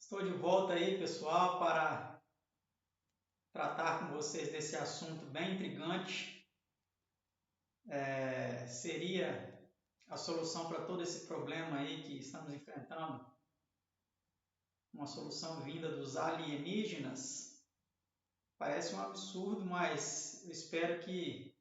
Estou de volta aí, pessoal, para tratar com vocês desse assunto bem intrigante. Seria a solução para todo esse problema aí que estamos enfrentando? Uma solução vinda dos alienígenas? Parece um absurdo, mas eu espero que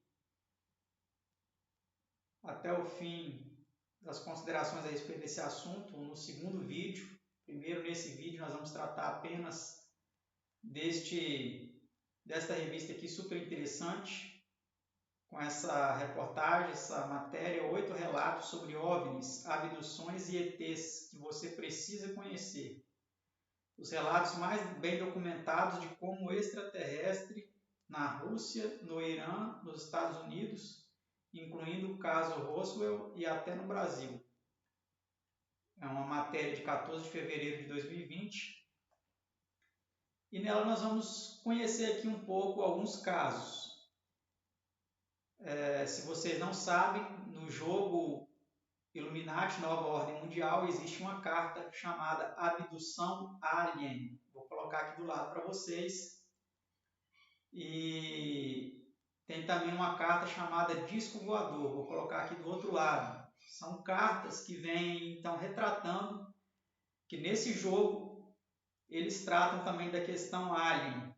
até o fim das considerações a respeito desse assunto, no segundo vídeo. Primeiro, nesse vídeo, nós vamos tratar apenas desta revista aqui super interessante, com essa reportagem, essa matéria, 8 relatos sobre OVNIs, abduções e ETs que você precisa conhecer. Os relatos mais bem documentados de como extraterrestre na Rússia, no Irã, nos Estados Unidos, incluindo o caso Roswell e até no Brasil. É uma matéria de 14 de fevereiro de 2020. E nela nós vamos conhecer aqui um pouco alguns casos. Se vocês não sabem, no jogo Illuminati Nova Ordem Mundial existe uma carta chamada Abdução Alien. Vou colocar aqui do lado para vocês. E tem também uma carta chamada Disco Voador. Vou colocar aqui do outro lado. São cartas que vêm então retratando que nesse jogo eles tratam também da questão alien.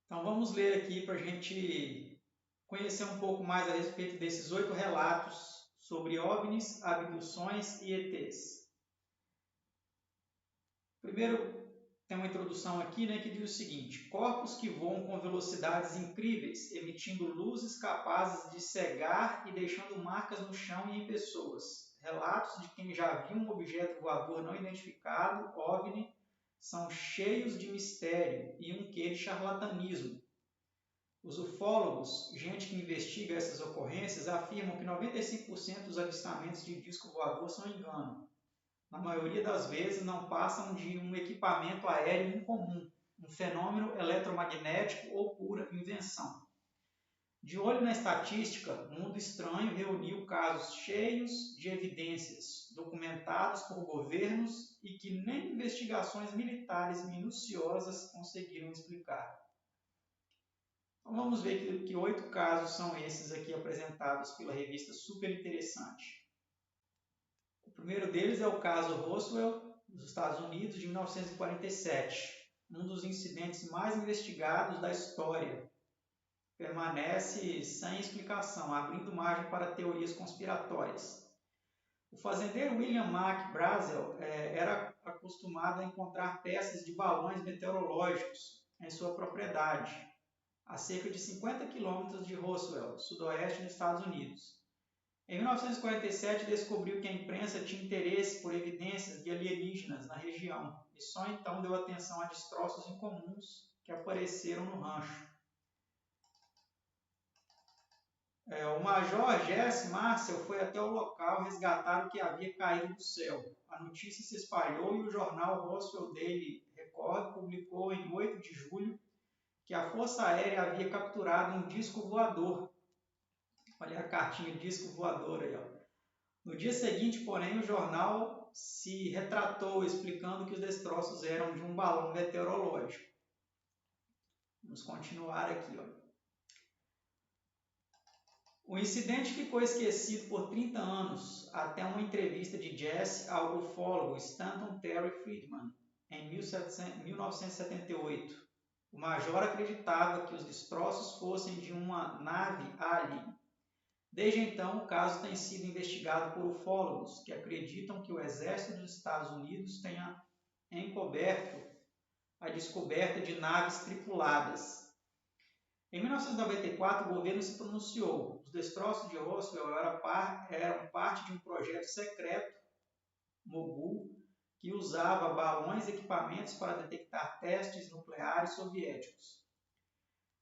Então vamos ler aqui para a gente conhecer um pouco mais a respeito desses 8 relatos sobre OVNIs, abduções e ETs. Primeiro, tem uma introdução aqui, que diz o seguinte: corpos que voam com velocidades incríveis, emitindo luzes capazes de cegar e deixando marcas no chão e em pessoas. Relatos de quem já viu um objeto voador não identificado, OVNI, são cheios de mistério e um quê de charlatanismo. Os ufólogos, gente que investiga essas ocorrências, afirmam que 95% dos avistamentos de disco voador são engano. Na maioria das vezes não passam de um equipamento aéreo incomum, um fenômeno eletromagnético ou pura invenção. De olho na estatística, o Mundo Estranho reuniu casos cheios de evidências, documentados por governos e que nem investigações militares minuciosas conseguiram explicar. Então vamos ver que 8 casos são esses aqui apresentados pela revista Super Interessante. O primeiro deles é o caso Roswell, dos Estados Unidos, de 1947, um dos incidentes mais investigados da história. Permanece sem explicação, abrindo margem para teorias conspiratórias. O fazendeiro William Mack Brazel era acostumado a encontrar peças de balões meteorológicos em sua propriedade, a cerca de 50 quilômetros de Roswell, sudoeste dos Estados Unidos. Em 1947, descobriu que a imprensa tinha interesse por evidências de alienígenas na região e só então deu atenção a destroços incomuns que apareceram no rancho. O major Jesse Marcel foi até o local resgatar o que havia caído do céu. A notícia se espalhou e o jornal Roswell Daily Record publicou em 8 de julho que a Força Aérea havia capturado um disco voador. Olha a cartinha disco voador aí. No dia seguinte, porém, o jornal se retratou explicando que os destroços eram de um balão meteorológico. Vamos continuar aqui. O incidente ficou esquecido por 30 anos, até uma entrevista de Jesse ao ufólogo Stanton Terry Friedman, em 1978. O major acreditava que os destroços fossem de uma nave alien. Desde então, o caso tem sido investigado por ufólogos que acreditam que o exército dos Estados Unidos tenha encoberto a descoberta de naves tripuladas. Em 1994, o governo se pronunciou. Os destroços de Roswell eram parte de um projeto secreto, Mogul, que usava balões e equipamentos para detectar testes nucleares soviéticos.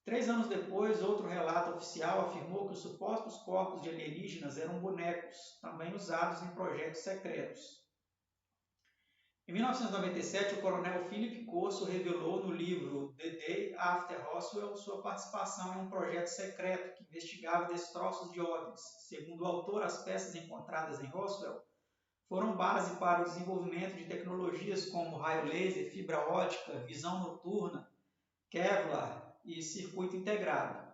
3 anos depois, outro relato oficial afirmou que os supostos corpos de alienígenas eram bonecos, também usados em projetos secretos. Em 1997, o coronel Philip Corso revelou no livro The Day After Roswell sua participação em um projeto secreto que investigava destroços de OVNIs. Segundo o autor, as peças encontradas em Roswell foram base para o desenvolvimento de tecnologias como raio laser, fibra ótica, visão noturna, Kevlar e circuito integrado.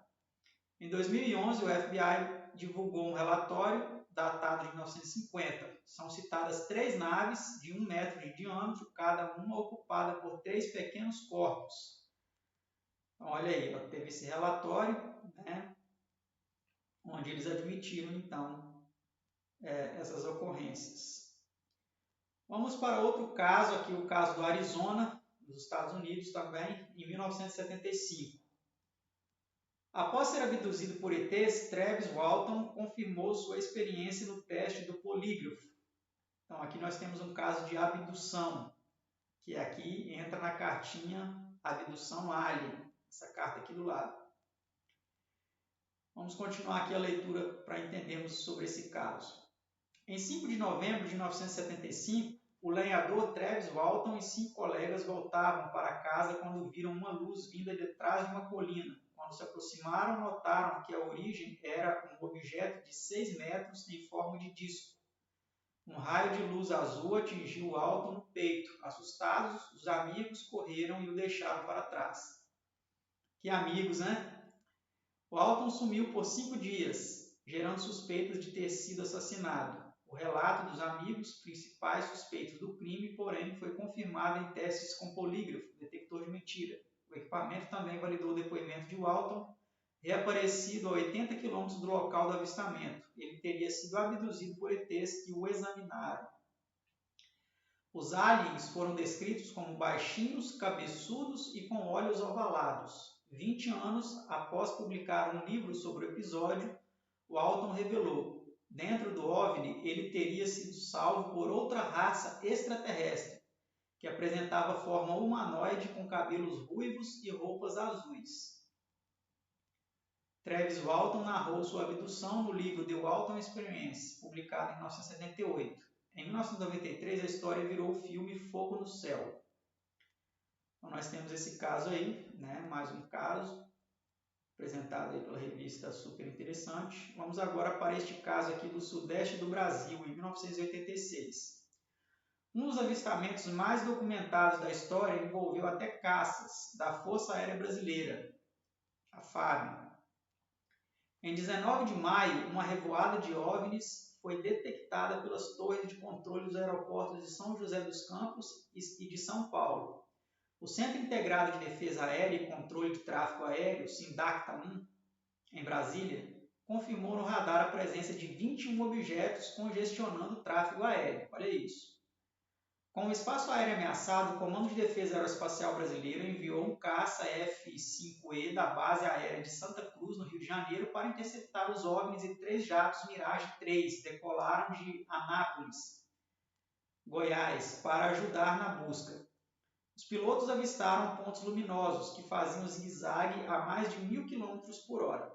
Em 2011, o FBI divulgou um relatório datado de 1950. São citadas 3 naves de 1 metro de diâmetro, cada uma ocupada por 3 pequenos corpos. Então, olha aí, teve esse relatório, né, onde eles admitiram, então, essas ocorrências. Vamos para outro caso, aqui o caso do Arizona, nos Estados Unidos também, em 1975. Após ser abduzido por ETs, Travis Walton confirmou sua experiência no teste do polígrafo. Então, aqui nós temos um caso de abdução, que aqui entra na cartinha abdução alien, essa carta aqui do lado. Vamos continuar aqui a leitura para entendermos sobre esse caso. Em 5 de novembro de 1975, o lenhador Travis Walton e 5 colegas voltavam para casa quando viram uma luz vinda de trás de uma colina. Quando se aproximaram, notaram que a origem era um objeto de 6 metros em forma de disco. Um raio de luz azul atingiu Walton no peito. Assustados, os amigos correram e o deixaram para trás. Que amigos, né? Walton sumiu por 5 dias, gerando suspeitas de ter sido assassinado. O relato dos amigos principais suspeitos do crime, porém, foi confirmado em testes com polígrafo, detector de mentira. O equipamento também validou o depoimento de Walton, reaparecido a 80 km do local do avistamento. Ele teria sido abduzido por ETs que o examinaram. Os aliens foram descritos como baixinhos, cabeçudos e com olhos ovalados. 20 anos após publicar um livro sobre o episódio, Walton revelou: dentro do OVNI, ele teria sido salvo por outra raça extraterrestre, que apresentava forma humanoide com cabelos ruivos e roupas azuis. Travis Walton narrou sua abdução no livro The Walton Experience, publicado em 1978. Em 1993, a história virou o filme Fogo no Céu. Então, nós temos esse caso aí, né? Mais um caso, apresentado aí pela revista Super Interessante. Vamos agora para este caso aqui do sudeste do Brasil, em 1986. Um dos avistamentos mais documentados da história envolveu até caças da Força Aérea Brasileira, a FAB. Em 19 de maio, uma revoada de OVNIs foi detectada pelas torres de controle dos aeroportos de São José dos Campos e de São Paulo. O Centro Integrado de Defesa Aérea e Controle de Tráfego Aéreo, SINDACTA-1, em Brasília, confirmou no radar a presença de 21 objetos congestionando o tráfego aéreo. Olha isso. Com o espaço aéreo ameaçado, o Comando de Defesa Aeroespacial Brasileiro enviou um caça F-5E da Base Aérea de Santa Cruz, no Rio de Janeiro, para interceptar os OVNIs e 3 jatos Mirage 3 decolaram de Anápolis, Goiás, para ajudar na busca. Os pilotos avistaram pontos luminosos que faziam zigue-zague a mais de 1.000 km por hora.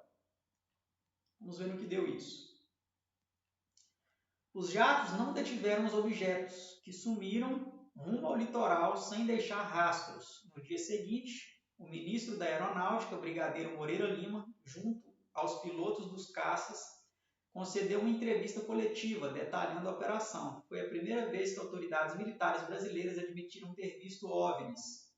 Vamos ver no que deu isso. Os jatos não detiveram os objetos, que sumiram rumo ao litoral sem deixar rastros. No dia seguinte, o ministro da Aeronáutica, Brigadeiro Moreira Lima, junto aos pilotos dos caças, concedeu uma entrevista coletiva detalhando a operação. Foi a primeira vez que autoridades militares brasileiras admitiram ter visto OVNIs.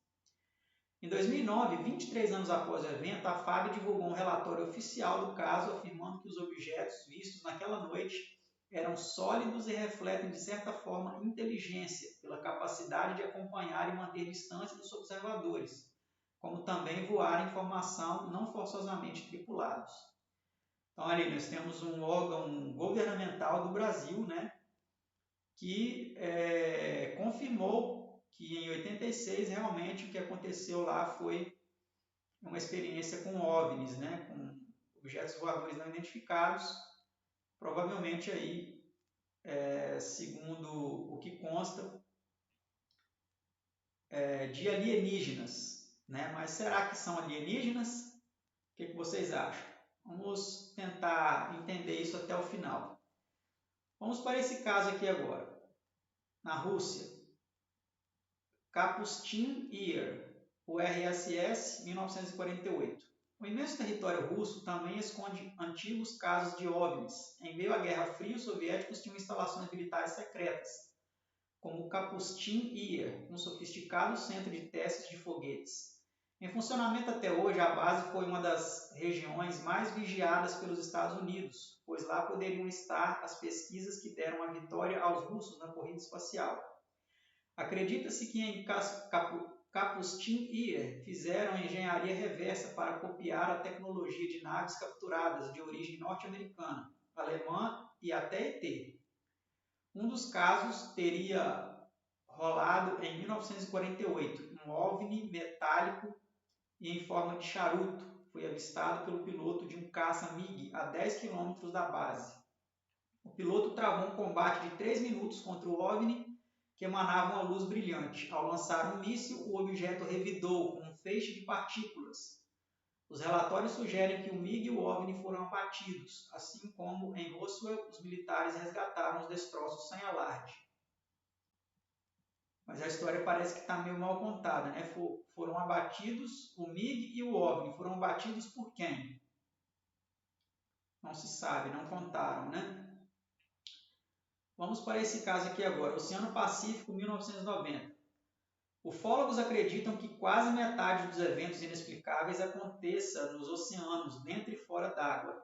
Em 2009, 23 anos após o evento, a FAB divulgou um relatório oficial do caso, afirmando que os objetos vistos naquela noite eram sólidos e refletem, de certa forma, inteligência, pela capacidade de acompanhar e manter distância dos observadores, como também voar em formação não forçosamente tripulados. Então, ali nós temos um órgão governamental do Brasil, né, que confirmou que em 86 realmente o que aconteceu lá foi uma experiência com OVNIs, né, com objetos voadores não identificados, provavelmente aí, segundo o que consta, de alienígenas, né? Mas será que são alienígenas? O que vocês acham? Vamos tentar entender isso até o final. Vamos para esse caso aqui agora. Na Rússia, Kapustin Air, o RSS 1948. O imenso território russo também esconde antigos casos de OVNIs. Em meio à Guerra Fria, os soviéticos tinham instalações militares secretas, como o Kapustin Ir, um sofisticado centro de testes de foguetes. Em funcionamento até hoje, a base foi uma das regiões mais vigiadas pelos Estados Unidos, pois lá poderiam estar as pesquisas que deram a vitória aos russos na corrida espacial. Acredita-se que em Kapustin Ir fizeram engenharia reversa para copiar a tecnologia de naves capturadas de origem norte-americana, alemã e até ET. Um dos casos teria rolado em 1948. Um OVNI metálico e em forma de charuto foi avistado pelo piloto de um caça MiG a 10 km da base. O piloto travou um combate de 3 minutos contra o OVNI, que emanava uma luz brilhante. Ao lançar um míssil, o objeto revidou com um feixe de partículas. Os relatórios sugerem que o MiG e o OVNI foram abatidos, assim como em Roswell os militares resgataram os destroços sem alarde. Mas a história parece que está meio mal contada, né? Foram abatidos o MiG e o OVNI. Foram abatidos por quem? Não se sabe, não contaram, né? Vamos para esse caso aqui agora, Oceano Pacífico, 1990. Ufólogos acreditam que quase metade dos eventos inexplicáveis aconteça nos oceanos, dentro e fora d'água.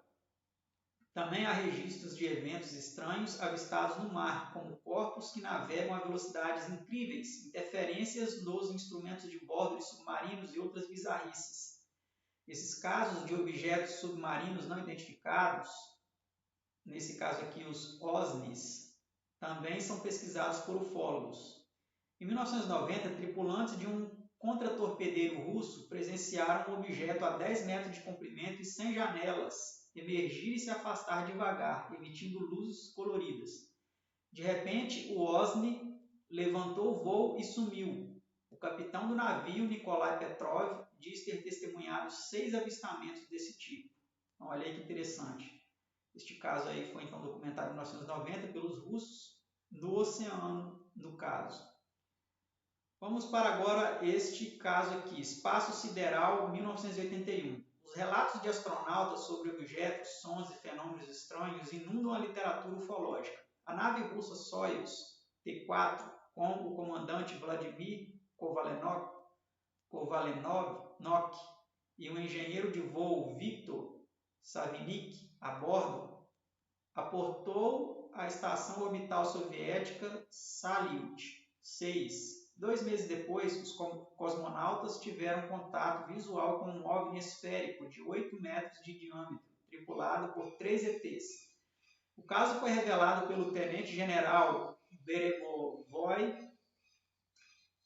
Também há registros de eventos estranhos avistados no mar, como corpos que navegam a velocidades incríveis, interferências nos instrumentos de bordo de submarinos e outras bizarrices. Esses casos de objetos submarinos não identificados, nesse caso aqui os OSNIs, também são pesquisados por ufólogos. Em 1990, tripulantes de um contratorpedeiro russo presenciaram um objeto a 10 metros de comprimento e sem janelas emergir e se afastar devagar, emitindo luzes coloridas. De repente, o OSNI levantou o voo e sumiu. O capitão do navio, Nikolai Petrov, diz ter testemunhado 6 avistamentos desse tipo. Então, olha aí que interessante. Este caso aí foi então documentado em 1990 pelos russos no oceano, no caso. Vamos para agora este caso aqui, Espaço Sideral 1981. Os relatos de astronautas sobre objetos, sons e fenômenos estranhos inundam a literatura ufológica. A nave russa Soyuz T-4, com o comandante Vladimir Kovalenov e o engenheiro de voo Viktor Savinik a bordo, aportou à estação orbital soviética Salyut 6. 2 meses depois, os cosmonautas tiveram contato visual com um OVNI esférico de 8 metros de diâmetro, tripulado por 3 ETs. O caso foi revelado pelo tenente-general Beregovoy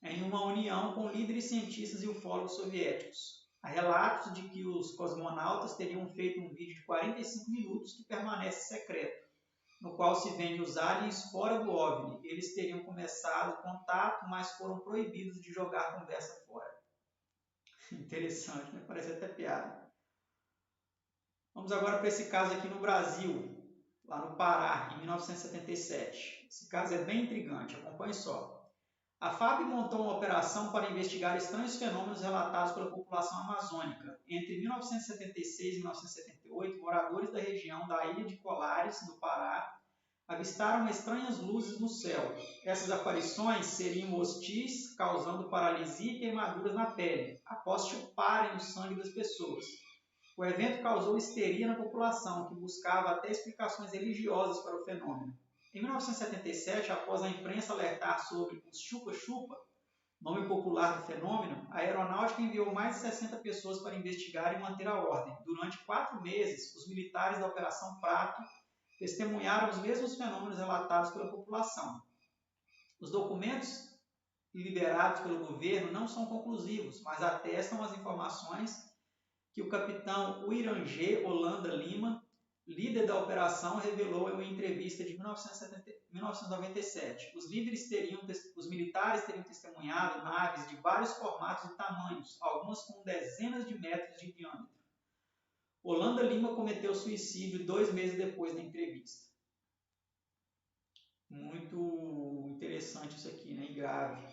em uma união com líderes cientistas e ufólogos soviéticos. Há relatos de que os cosmonautas teriam feito um vídeo de 45 minutos que permanece secreto, no qual se vê os aliens fora do OVNI. Eles teriam começado contato, mas foram proibidos de jogar a conversa fora. Interessante, né? Parece até piada. Vamos agora para esse caso aqui no Brasil, lá no Pará, em 1977. Esse caso é bem intrigante, acompanhe só. A FAB montou uma operação para investigar estranhos fenômenos relatados pela população amazônica. Entre 1976 e 1978, moradores da região da Ilha de Colares, no Pará, avistaram estranhas luzes no céu. Essas aparições seriam hostis, causando paralisia e queimaduras na pele, após chuparem o sangue das pessoas. O evento causou histeria na população, que buscava até explicações religiosas para o fenômeno. Em 1977, após a imprensa alertar sobre os chupa-chupa, nome popular do fenômeno, a aeronáutica enviou mais de 60 pessoas para investigar e manter a ordem. Durante 4 meses, os militares da Operação Prato testemunharam os mesmos fenômenos relatados pela população. Os documentos liberados pelo governo não são conclusivos, mas atestam as informações que o capitão Uirangê Holanda Lima, líder da operação, revelou em uma entrevista de 1997. Os militares teriam testemunhado naves de vários formatos e tamanhos, algumas com dezenas de metros de diâmetro. Holanda Lima cometeu suicídio 2 meses depois da entrevista. Muito interessante isso aqui, né? E grave.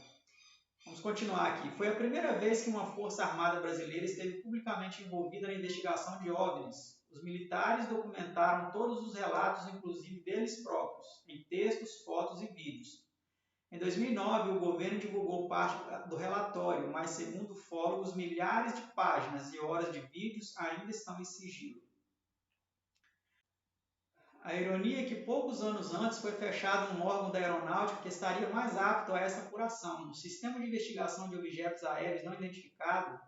Vamos continuar aqui. Foi a primeira vez que uma força armada brasileira esteve publicamente envolvida na investigação de OVNIs. Os militares documentaram todos os relatos, inclusive deles próprios, em textos, fotos e vídeos. Em 2009, o governo divulgou parte do relatório, mas, segundo ufólogos, milhares de páginas e horas de vídeos ainda estão em sigilo. A ironia é que poucos anos antes foi fechado um órgão da aeronáutica que estaria mais apto a essa apuração. O Sistema de Investigação de Objetos Aéreos Não Identificados,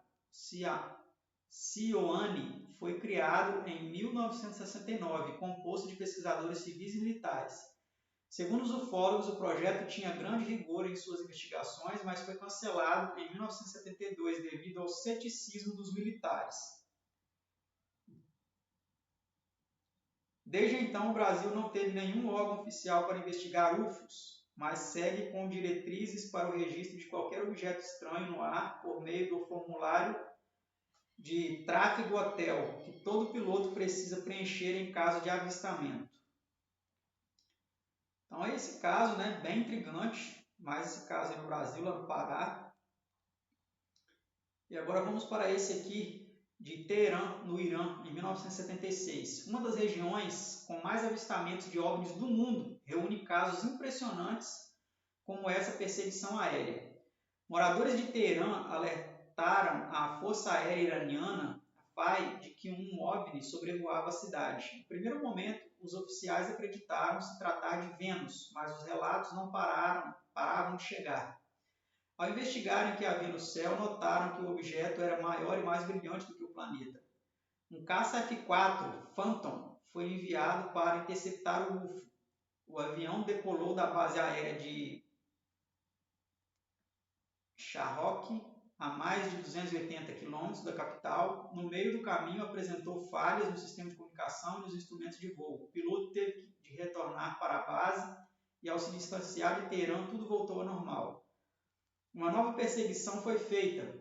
CIOANI, foi criado em 1969, composto de pesquisadores civis e militares. Segundo os ufólogos, o projeto tinha grande rigor em suas investigações, mas foi cancelado em 1972 devido ao ceticismo dos militares. Desde então, o Brasil não teve nenhum órgão oficial para investigar UFOs, mas segue com diretrizes para o registro de qualquer objeto estranho no ar por meio do formulário de tráfego hotel, que todo piloto precisa preencher em caso de avistamento. Então, é esse caso, né, bem intrigante, mais esse caso aí no Brasil, lá no Pará. E agora vamos para esse aqui, de Teherã, no Irã, em 1976. Uma das regiões com mais avistamentos de OVNIs do mundo, reúne casos impressionantes como essa perseguição aérea. Moradores de Teherã alertaram a Força Aérea Iraniana, a FAI, de que um OVNI sobrevoava a cidade. No primeiro momento, os oficiais acreditaram se tratar de Vênus, mas os relatos não paravam de chegar. Ao investigarem o que havia no céu, notaram que o objeto era maior e mais brilhante do que o planeta. Um caça F-4 Phantom foi enviado para interceptar o UFO. O avião decolou da base aérea de Shahrock, a mais de 280 quilômetros da capital. No meio do caminho, apresentou falhas no sistema de comunicação e nos instrumentos de voo. O piloto teve de retornar para a base e, ao se distanciar de Teherã, tudo voltou ao normal. Uma nova perseguição foi feita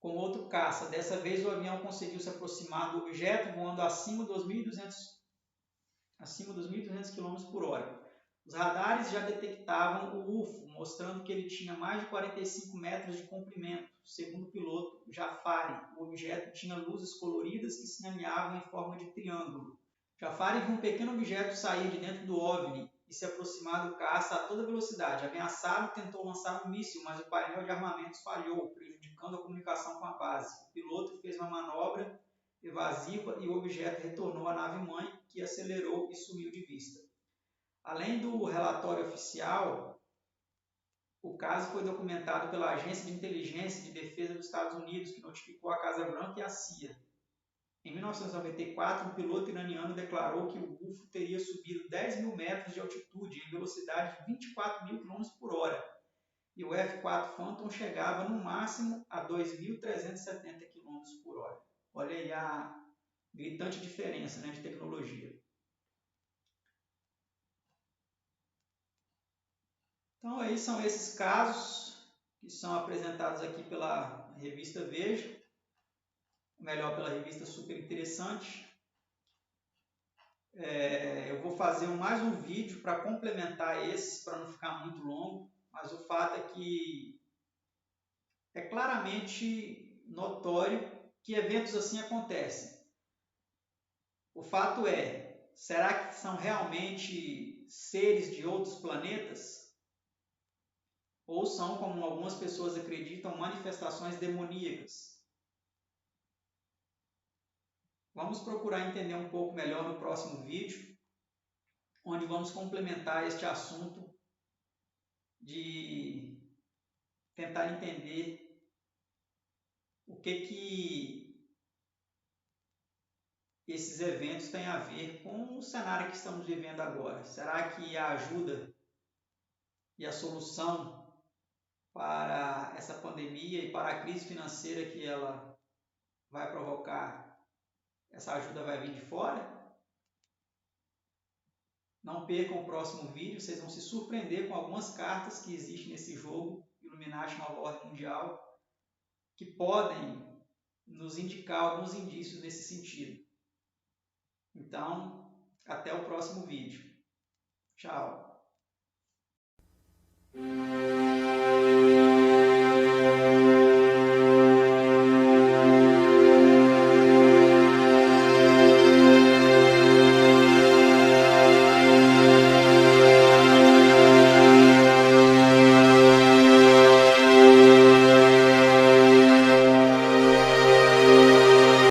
com outro caça. Dessa vez, o avião conseguiu se aproximar do objeto, voando acima dos 1.200 km por hora. Os radares já detectavam o UFO, mostrando que ele tinha mais de 45 metros de comprimento. Segundo o piloto Jafari, o objeto tinha luzes coloridas que se alinhavam em forma de triângulo. Jafari viu um pequeno objeto sair de dentro do OVNI e se aproximar do caça a toda velocidade. Ameaçado, tentou lançar um míssil, mas o painel de armamentos falhou, prejudicando a comunicação com a base. O piloto fez uma manobra evasiva e o objeto retornou à nave-mãe, que acelerou e sumiu de vista. Além do relatório oficial, o caso foi documentado pela Agência de Inteligência de Defesa dos Estados Unidos, que notificou a Casa Branca e a CIA. Em 1994, um piloto iraniano declarou que o UFO teria subido 10 mil metros de altitude em velocidade de 24 mil km por hora, e o F-4 Phantom chegava no máximo a 2.370 km por hora. Olha aí a gritante diferença, né, de tecnologia. Então, aí são esses casos que são apresentados aqui pela revista Veja, melhor, pela revista Super Interessante. Eu vou fazer mais um vídeo para complementar esse, para não ficar muito longo, mas o fato é que é claramente notório que eventos assim acontecem. O fato é, será que são realmente seres de outros planetas? Ou são, como algumas pessoas acreditam, manifestações demoníacas? Vamos procurar entender um pouco melhor no próximo vídeo, onde vamos complementar este assunto de tentar entender o que esses eventos têm a ver com o cenário que estamos vivendo agora. Será que a ajuda e a solução para essa pandemia e para a crise financeira que ela vai provocar, essa ajuda vai vir de fora? Não percam o próximo vídeo, vocês vão se surpreender com algumas cartas que existem nesse jogo, Illuminati Nova Ordem Mundial, que podem nos indicar alguns indícios nesse sentido. Então, até o próximo vídeo. Tchau!